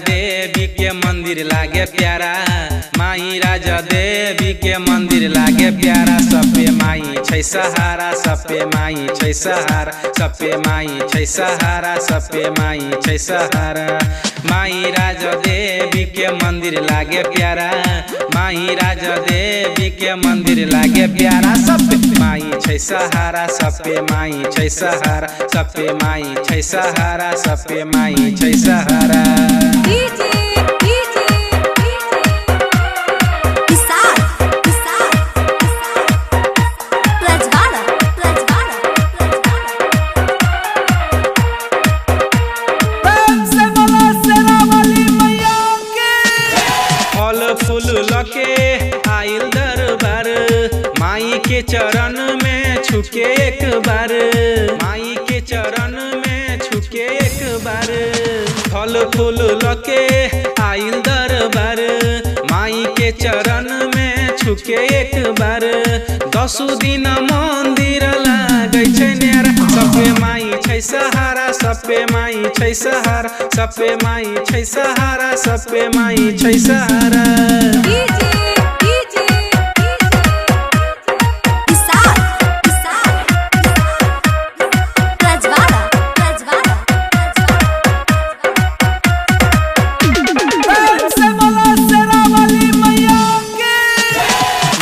देवी के मंदिर लागे प्यारा, माई राजा देवी के मंदिर लागे प्यारा। सपे माई छै सहारा, सपे माई छै सहारा, सपे माई छै सहारा, सपे माई छै सहारा। माई राजा देवी के मंदिर लागे प्यारा, माई राजा देवी के मंदिर लागे प्यारा। सपे माई छै सहारा, सपे माई छै सहारा, सपे माई छै सहारा, सपे माई छै सहारा। फूल लके आइल दरबार, माई के चरण में छुके एक बार, माई के चरण में छुके एक बार। फल फूल लके आइल दरबार, माई के चरण में छुके एक बार। 10 दिन मंदिर लागे छै न्यारा, सपे माई छै सहारा, सपे माई छै सहारा, सपे माई छै सहारा, सपे माई छै सहारा।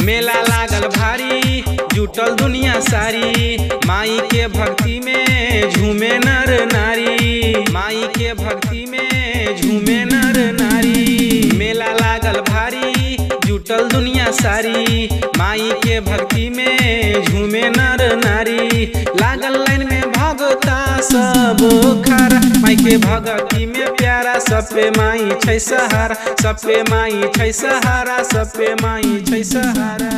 मेला लागल भारी जुटल दुनिया सारी, माई के भक्ति में झूमे नर नारी, माई के भक्ति में झूमे नर नारी। मेला लागल भारी जुटल दुनिया सारी, माई के भक्ति में झूमे नर नारी। लागल लाइन में भगता सब खरा, माई के भक्ति में प्यारा। सपे माई छै सहारा, सपे माई छै सहारा, सपे माई छै सहारा।